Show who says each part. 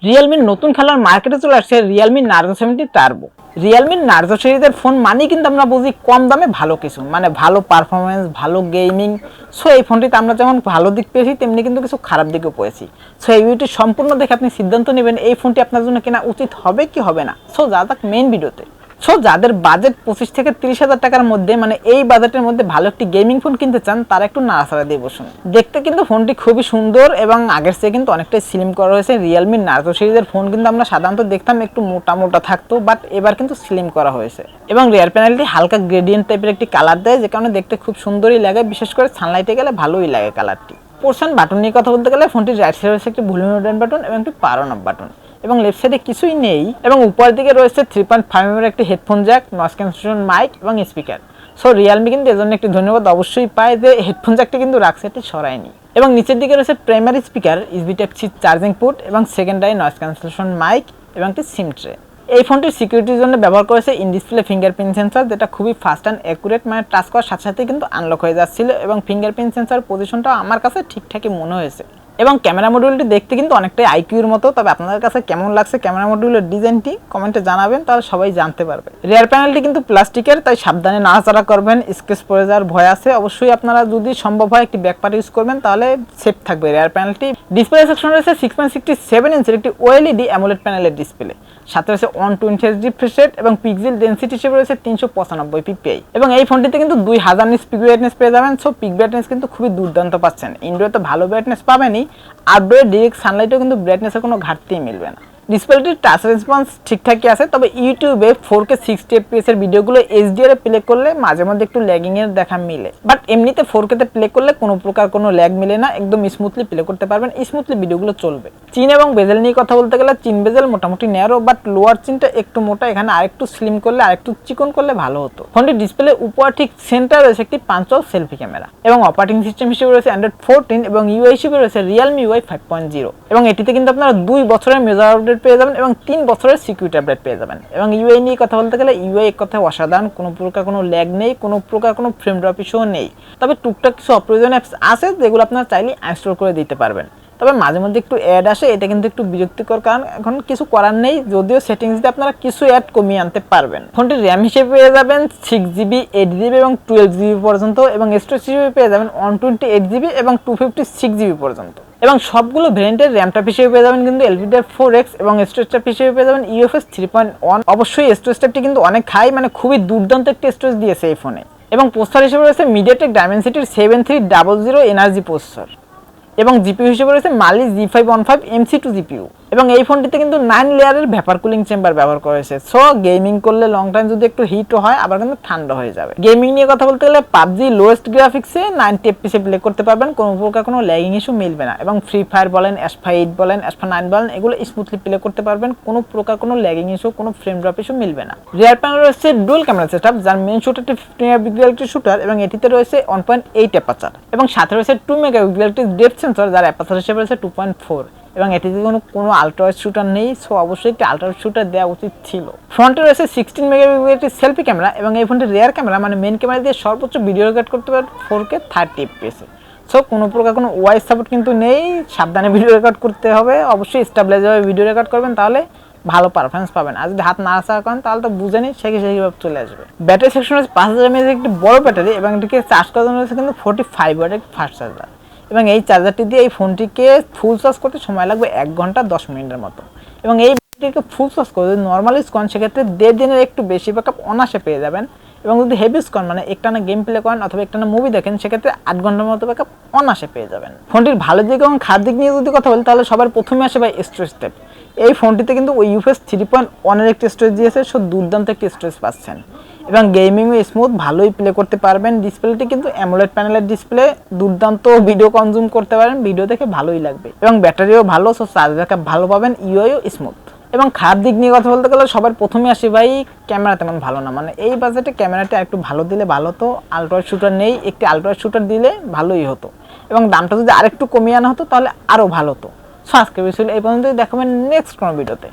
Speaker 1: Realme নতুন খেলার মার্কেটে চলে আসছে Realme Narzo 70 Turbo। Realme Narzo সিরিজের ফোন মানেই কিন্তু আমরা বুঝি কম দামে ভালো কিছু, মানে ভালো পারফরমেন্স, ভালো গেমিং। সো এই ফোনটিতে আমরা যেমন ভালো দিক পেয়েছি তেমনি কিন্তু কিছু খারাপ দিকও পেয়েছি। সো এই ভিডিওটি সম্পূর্ণ দেখে আপনি সিদ্ধান্ত নেবেন এই ফোনটি আপনার জন্য কেনা উচিত হবে কি হবে না। সো যা যাক মেইন ভিডিওতে। সো যাদের বাজেট 25 থেকে 30,000 টাকার মধ্যে, মানে এই বাজেটের মধ্যে ভালো একটি গেমিং ফোন কিনতে চান, তারা একটু নাড়াচাড়া দিয়ে বসুন। দেখতে কিন্তু ফোনটি খুবই সুন্দর এবং আগের চেয়ে কিন্তু অনেকটাই স্লিম করা হয়েছে। Realme Narzo সিরিজের ফোন কিন্তু আমরা সাধারণত দেখতাম একটু মোটা মোটা থাকতো, বাট এবার কিন্তু স্লিম করা হয়েছে এবং রিয়ার প্যানেলটি হালকা গ্রেডিয়েন্ট টাইপের একটি কালার দেয়, যে কারণে দেখতে খুব সুন্দরই লাগে, বিশেষ করে সানলাইটে গেলে ভালোই লাগে কালারটি। পোর্শন বাটন নিয়ে কথা বলতে গেলে ফোনটির রাইট সাইডে রয়েছে একটি ভলিউম বাটন এবং একটি পাওয়ার অন অফ বাটন, এবং লেফট সাইডে কিছুই নেই। এবং উপরের দিকে রয়েছে 3.5 mm একটি headphone jack, noise cancellation mic এবং স্পিকার। সো রিয়েলমি কিন্তু এজন্য একটি ধন্যবাদ অবশ্যই পায় যে হেডফোন জ্যাকটি কিন্তু রাখছে, এটি সরায়নি। এবং নিচের দিকে রয়েছে primary speaker, USB type C charging port এবং সেকেন্ডারি নয়েজ ক্যান্সেলেশন মাইক এবং একটি সিম ট্রে। এই ফোনটির সিকিউরিটির জন্য ব্যবহার করেছে ইন ডিসপ্লে ফিঙ্গারপ্রিন্ট সেন্সর, যেটা খুবই ফাস্ট অ্যান্ড অ্যাকুরেট, মানে টাচ করার সাথে সাথে কিন্তু আনলক হয়ে যাচ্ছিল এবং ফিঙ্গারপ্রিন্ট সেন্সর পজিশনটাও আমার কাছে ঠিকঠাকই মনে হয়েছে। এবং ক্যামেরা মডিউলটি দেখতে কিন্তু অনেকটাই আইকিউর মতো, তবে আপনাদের কাছে কেমন লাগছে ক্যামেরা মডিউলের ডিজাইনটি কমেন্টে জানাবেন, তাহলে সবাই জানতে পারবে। রিয়ার প্যানেলটি কিন্তু প্লাস্টিকের, তাই সাবধানে নাড়াচাড়া করবেন, স্কেচ পড়ে যাওয়ার ভয় আছে। অবশ্যই আপনারা যদি সম্ভব হয় একটি ব্যাকপার্ট ইউজ করবেন, তাহলে সেফ থাকবে রিয়ার প্যানেলটি। ডিসপ্লে সেকশন রয়েছে 6.67 ইঞ্চের একটি ওএলইডি অ্যামোলেড প্যানেলের ডিসপ্লে, সাথে রয়েছে 120 Hz রিফ্রেশ রেট এবং পিক্সেল ডেনসিটি হিসেবে রয়েছে 395 ppi। এবং এই ফোনটিতে কিন্তু 2000 নিটস পিক ব্রাইটনেস পেয়ে যাবেন। সো পিক ব্রাইটনেস কিন্তু খুবই দুর্দান্ত পাচ্ছেন। ইনডোরে তো ভালো ব্রাইটনেস পাবেনই, আউটডোরে ডিরেক্ট সানলাইটেও কিন্তু ব্রাইটনেসের কোনো ঘাটতিই মিলবে না। ডিসপ্লেটির টাচ রেসপন্স ঠিকঠাকই আছে, তবে ইউটিউবে 4K 60 fps এর ভিডিওগুলো এইচডিআর এ প্লে করলে মাঝে মধ্যে একটু ল্যাগিং এর দেখা মিলে, বাট এমনিতে 4K তে প্লে করলে কোনো প্রকার কোনো ল্যাগ মিলে না, একদম স্মুথলি প্লে করতে পারবেন, স্মুথলি ভিডিওগুলো চলবে। চিন এবং বেজেল নিয়ে কথা বলতে গেলে চিন বেজেল মোটামুটি ন্যারো, বাট লোয়ার চিনটা একটু মোটা, এখানে আরেকটু স্লিম করলে আরেকটু চিকন করলে ভালো হতো। ফোনটির ডিসপ্লে উপর ঠিক সেন্টার রয়েছে একটি পাঞ্চ সেলফি ক্যামেরা, এবং অপারেটিং সিস্টেম হিসেবে রয়েছে অ্যান্ড্রয়েড 14 এবং ইউআই হিসেবে রয়েছে Realme UI 5.0। এবং এটিতে কিন্তু আপনারা 2 বছরের মেজর আপডেট পেয়ে যাবেন এবং 3 বছরের সিকিউরিটি আপডেট পেয়ে যাবেন। এবং ইউআই নিয়ে কথা বলতে গেলে ইউআই এক কথায় অসাধারণ, কোনো প্রকার কোনো ল্যাগ নেই, কোনো প্রকার কোনো ফ্রেম ড্রপ ইস্যুও নেই। তবে টুকটাক কিছু অপ্রয়োজনীয় অ্যাপস আছে যেগুলো আপনারা চাইলে ইনস্টল করে দিতে পারবেন, তবে মাঝে মধ্যে একটু অ্যাড আসে, এটা কিন্তু একটু বিরক্তিকর, কারণ এখন কিছু করার নেই। যদিও সেটিংস দিয়ে আপনারা কিছু অ্যাড কমিয়ে আনতে পারবেন। ফোনটির র্যাম হিসেবে পেয়ে যাবেন 6GB 8GB এবং 12GB পর্যন্ত, এবং স্টোরেজ হিসেবে পেয়ে যাবেন 128GB এবং 256GB পর্যন্ত। এবং সবগুলো ভ্যারিয়েন্টের র্যাম ট্যাপ হিসেবে পেয়ে যাবেন কিন্তু LPDDR4X এবং স্টোরেজ ট্যাপ হিসেবে পেয়ে যাবেন UFS 3.1। অবশ্যই স্টোরেজ ট্যাপটি কিন্তু অনেক হাই, মানে খুবই দুর্দান্ত একটি স্টোরেজ দিয়েছে এই ফোনে। এবং প্রসেসর হিসেবে রয়েছে MediaTek Dimensity 7300 এনার্জি প্রসেসর, এবং জিপিইউ হিসেবে রয়েছে মালি G515 MC2 জিপিইউ। এবং এই ফোনটিতে কিন্তু 9 লেয়ারের ভেপার কুলিং চেম্বার ব্যবহার করা হয়েছে। সো গেমিং করলে লং টাইম যদি একটু হিটও হয়, আবার কিন্তু ঠান্ডা হয়ে যাবে। গেমিং নিয়ে কথা বলতে গেলে পাবজি লোয়েস্ট গ্রাফিক্সে 90 FPS প্লে করতে পারবেন, কোনো প্রকার কোনো ল্যাগিং ইস্যু মিলবে না। এবং ফ্রি ফায়ার বলেন, অ্যাসফা 8 বলেন, অ্যাসফা 9 বলেন, এগুলো স্মুথলি প্লে করতে পারবেন, কোনো প্রকার কোনো ল্যাগিং ইস্যু, কোনো ফ্রেম ড্রপ ইস্যু মিলবে না। রিয়ার প্যানেল রয়েছে ডুয়াল ক্যামেরা সেটআপ, যার মেইন শুটারটি 15 মেগাপিক্সেল একটি শুটার, এবং এটিতে রয়েছে 1.8 অ্যাপারচার, এবং সাথে রয়েছে 2 মেগাপিক্সেল একটি ডেপথ সেন্সর, যার অ্যাপারচার হিসেবে রয়েছে 2.4, এবং এটিতে কোনো আলট্রাওয়াইড শুটার নেই। সো অবশ্যই একটি আলট্রাওয়াইড শুটার দেওয়া উচিত ছিল। ফ্রন্টে রয়েছে 16 মেগাপিক্সেল একটি সেলফি ক্যামেরা, এবং এই ফোনটির রিয়ার ক্যামেরা মানে মেইন ক্যামেরা দিয়ে সর্বোচ্চ ভিডিও রেকর্ড করতে পারে 4K 30 fps। সো কোনো প্রকার কোনো ওয়াইস সাপোর্ট কিন্তু নেই, সাবধানে ভিডিও রেকর্ড করতে হবে। অবশ্যই স্টেবিলাইজারভাবে ভিডিও রেকর্ড করবেন, তাহলে ভালো পারফরমেন্স পাবেন। আর যদি হাত নাড়াচাড়া করেন তাহলে তো বুঝেনি, সেইভাবে চলে আসবে। ব্যাটারি সেকশন রয়েছে 5000 mAh একটি বড় ব্যাটারি, এবং এটিকে চার্জ করার জন্য রয়েছে কিন্তু 45 ওয়াটের ফাস্ট চার্জার। এবং এই চার্জারটি দিয়ে এই ফোনটিকে ফুল চার্জ করতে সময় লাগবে 1 ঘন্টা 10 মিনিটের মতো। এবং এই ব্যাটারিকে ফুল চার্জ করে যদি নর্মাল ইউজ করেন, সেক্ষেত্রে 1.5 দিনের একটু বেশি ব্যাকআপ অনায়াসে পেয়ে যাবেন। এবং যদি হেভি ইউজ করেন, মানে একটানা গেম প্লে করেন অথবা একটানা মুভি দেখেন, সেক্ষেত্রে 8 ঘন্টার মতো ব্যাকআপ অনায়াসে পেয়ে যাবেন। ফোনটির ভালো দিক এবং খারাপ দিক নিয়ে যদি কথা বলি, তাহলে সবার প্রথমে আসে ভাই স্টোরেজ ট্যাপ। এই ফোনটিতে কিন্তু ওই UFS 3.1 এর একটি স্টোরেজ দিয়েছে, সো দুর্দান্ত একটি স্টোরেজ পাচ্ছেন। এবং গেমিংও স্মুথ, ভালোই প্লে করতে পারবেন। ডিসপ্লেটি কিন্তু অ্যামোলেড প্যানেলের ডিসপ্লে, দুর্দান্ত ভিডিও কনজিউম করতে পারেন, ভিডিও দেখে ভালোই লাগবে। এবং ব্যাটারিও ভালো, সো চার্জ ব্যাকআপ ভালো পাবেন, ইউআইও স্মুথ। এবং খারাপ দিক নিয়ে কথা বলতে গেলে সবার প্রথমে আসি ভাই ক্যামেরা তেমন ভালো না, মানে এই বাজেটে ক্যামেরাটা একটু ভালো দিলে ভালো হতো। আলট্রাওয়াইড শুটার নেই, একটি আলট্রাওয়াইড শুটার দিলে ভালোই হতো, এবং দামটা যদি আরেকটু কমিয়ে আনা হতো তাহলে আরও ভালো হতো। সো আজকে বিষয় এই পর্যন্তই, দেখাবেন নেক্সট কোনো ভিডিওতে।